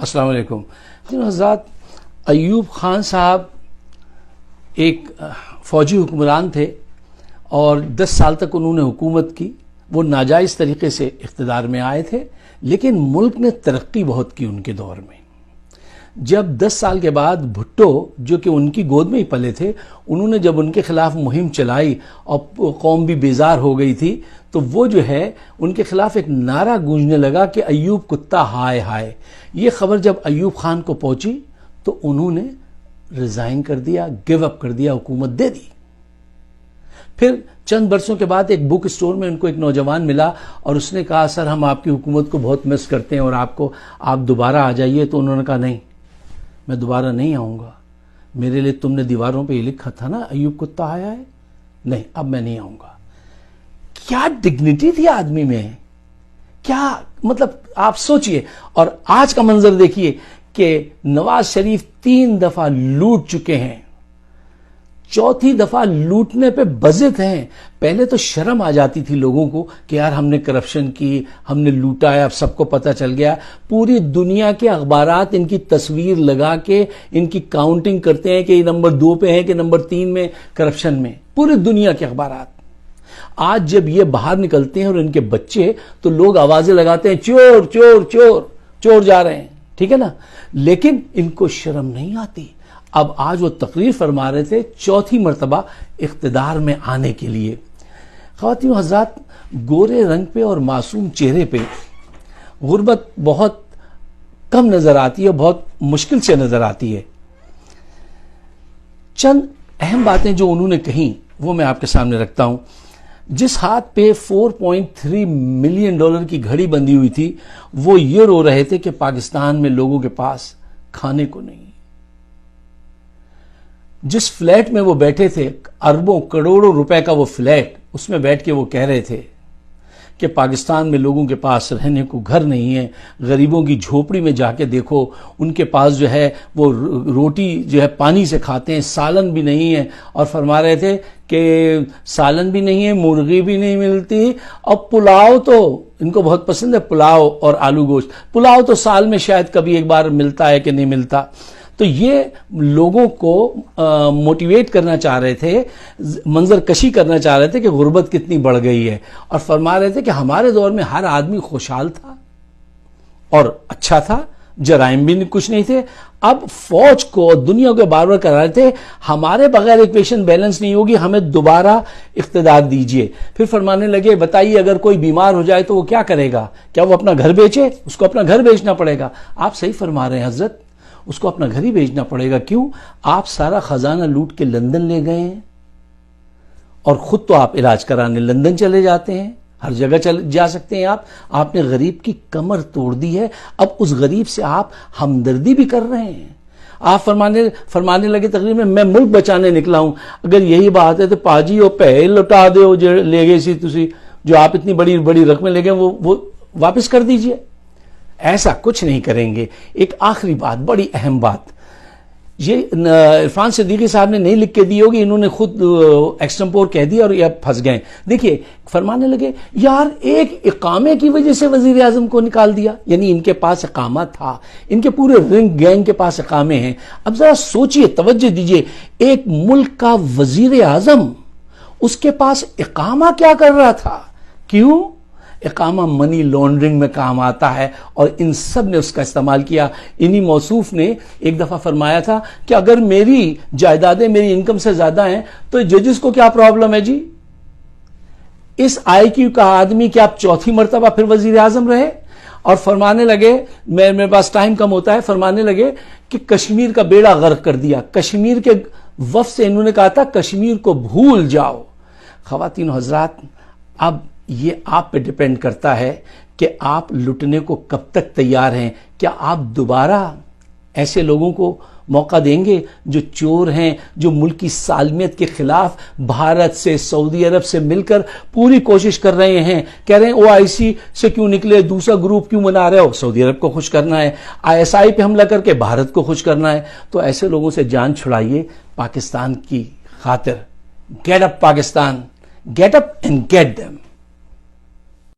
السلام علیکم حضرات. ایوب خان صاحب ایک فوجی حکمران تھے اور 10 سال تک انہوں نے حکومت کی. وہ ناجائز طریقے سے اقتدار میں آئے تھے لیکن ملک نے ترقی بہت کی ان کے دور میں. جب 10 سال کے بعد بھٹو جو کہ ان کی گود میں ہی پلے تھے, انہوں نے جب ان کے خلاف مہم چلائی اور قوم بھی بیزار ہو گئی تھی, تو وہ جو ہے ان کے خلاف ایک نعرہ گونجنے لگا کہ ایوب کتا ہائے ہائے. یہ خبر جب ایوب خان کو پہنچی تو انہوں نے ریزائن کر دیا, گیو اپ کر دیا, حکومت دے دی. پھر چند برسوں کے بعد ایک بک اسٹور میں ان کو ایک نوجوان ملا اور اس نے کہا سر ہم آپ کی حکومت کو بہت مس کرتے ہیں اور آپ دوبارہ آ جائیے. تو انہوں نے کہا نہیں, میں دوبارہ نہیں آؤں گا. میرے لیے تم نے دیواروں پہ یہ لکھا تھا نا ایوب کتا آیا ہے, نہیں اب میں نہیں آؤں گا. کیا ڈگنیٹی تھی آدمی میں, کیا مطلب آپ سوچئے. اور آج کا منظر دیکھیے کہ نواز شریف 3 دفعہ لوٹ چکے ہیں, 4تھی دفعہ لوٹنے پہ بزد ہیں. پہلے تو شرم آ جاتی تھی لوگوں کو کہ یار ہم نے کرپشن کی, ہم نے لوٹا ہے, اب سب کو پتہ چل گیا. پوری دنیا کے اخبارات ان کی تصویر لگا کے ان کی کاؤنٹنگ کرتے ہیں کہ یہ نمبر 2 پہ ہیں کہ نمبر 3 میں کرپشن میں, پوری دنیا کے اخبارات. آج جب یہ باہر نکلتے ہیں اور ان کے بچے, تو لوگ آوازیں لگاتے ہیں چور چور چور چور جا رہے ہیں, ٹھیک ہے نا, لیکن ان کو شرم نہیں آتی. اب آج وہ تقریر فرما رہے تھے 4تھی مرتبہ اقتدار میں آنے کے لیے. خواتین و حضرات, گورے رنگ پہ اور معصوم چہرے پہ غربت بہت کم نظر آتی ہے, بہت مشکل سے نظر آتی ہے. چند اہم باتیں جو انہوں نے کہیں وہ میں آپ کے سامنے رکھتا ہوں. جس ہاتھ پہ $4.3 ملین کی گھڑی بندھی ہوئی تھی, وہ یہ رو رہے تھے کہ پاکستان میں لوگوں کے پاس کھانے کو نہیں. جس فلیٹ میں وہ بیٹھے تھے, اربوں کروڑوں روپے کا وہ فلیٹ, اس میں بیٹھ کے وہ کہہ رہے تھے کہ پاکستان میں لوگوں کے پاس رہنے کو گھر نہیں ہے. غریبوں کی جھوپڑی میں جا کے دیکھو, ان کے پاس جو ہے وہ روٹی جو ہے پانی سے کھاتے ہیں, سالن بھی نہیں ہے. اور فرما رہے تھے کہ سالن بھی نہیں ہے, مرغی بھی نہیں ملتی, اور پلاؤ تو ان کو بہت پسند ہے, پلاؤ اور آلو گوشت. پلاؤ تو سال میں شاید کبھی ایک بار ملتا ہے کہ نہیں ملتا. تو یہ لوگوں کو موٹیویٹ کرنا چاہ رہے تھے, منظر کشی کرنا چاہ رہے تھے کہ غربت کتنی بڑھ گئی ہے. اور فرما رہے تھے کہ ہمارے دور میں ہر آدمی خوشحال تھا اور اچھا تھا, جرائم بھی کچھ نہیں تھے. اب فوج کو دنیا کو بار بار کہہ رہے تھے ہمارے بغیر ایکویشن بیلنس نہیں ہوگی, ہمیں دوبارہ اقتدار دیجئے. پھر فرمانے لگے بتائیے اگر کوئی بیمار ہو جائے تو وہ کیا کرے گا, کیا وہ اپنا گھر بیچے؟ اس کو اپنا گھر بیچنا پڑے گا. آپ صحیح فرما رہے ہیں حضرت, اس کو اپنا گھر ہی بیچنا پڑے گا. کیوں؟ آپ سارا خزانہ لوٹ کے لندن لے گئے ہیں اور خود تو آپ علاج کرانے لندن چلے جاتے ہیں, ہر جگہ جا سکتے ہیں آپ نے غریب کی کمر توڑ دی ہے. اب اس غریب سے آپ ہمدردی بھی کر رہے ہیں. آپ فرمانے لگے تقریباً میں ملک بچانے نکلا ہوں. اگر یہی بات ہے تو پاجی وہ پہلے لوٹا دے لے گئے سی تسی, جو آپ اتنی بڑی بڑی رقمیں لے گئے وہ واپس کر دیجئے. ایسا کچھ نہیں کریں گے. ایک آخری بات, بڑی اہم بات, یہ عرفان صدیقی صاحب نے نہیں لکھ کے دی ہوگی, انہوں نے خود ایکسٹمپور کہہ دیا اور یہ اب پھنس گئے. دیکھیے فرمانے لگے یار ایک اقامے کی وجہ سے وزیر اعظم کو نکال دیا. یعنی ان کے پاس اقامہ تھا, ان کے پورے رنگ گینگ کے پاس اقامے ہیں. اب ذرا سوچئے, توجہ دیجئے, ایک ملک کا وزیر اعظم, اس کے پاس اقامہ کیا کر رہا تھا؟ کیوں؟ اقامہ منی لانڈرنگ میں کام آتا ہے اور ان سب نے اس کا استعمال کیا. انہی موصوف نے ایک دفعہ فرمایا تھا کہ اگر میری جائیدادیں میری انکم سے زیادہ ہیں تو ججز کو کیا پرابلم ہے جی؟ اس آئی کیو کا آدمی کیا آپ 4تھی مرتبہ پھر وزیر اعظم رہے؟ اور فرمانے لگے, میرے پاس ٹائم کم ہوتا ہے, فرمانے لگے کہ کشمیر کا بیڑا غرق کر دیا. کشمیر کے وفد سے انہوں نے کہا تھا کشمیر کو بھول جاؤ. خواتین و حضرات, اب یہ آپ پہ ڈیپینڈ کرتا ہے کہ آپ لٹنے کو کب تک تیار ہیں. کیا آپ دوبارہ ایسے لوگوں کو موقع دیں گے جو چور ہیں, جو ملک کی سالمیت کے خلاف بھارت سے, سعودی عرب سے مل کر پوری کوشش کر رہے ہیں, کہہ رہے ہیں OIC سے کیوں نکلے, دوسرا گروپ کیوں بنا رہے ہو, سعودی عرب کو خوش کرنا ہے, ISI پہ حملہ کر کے بھارت کو خوش کرنا ہے. تو ایسے لوگوں سے جان چھڑائیے پاکستان کی خاطر. Get up Pakistan, get up and get them.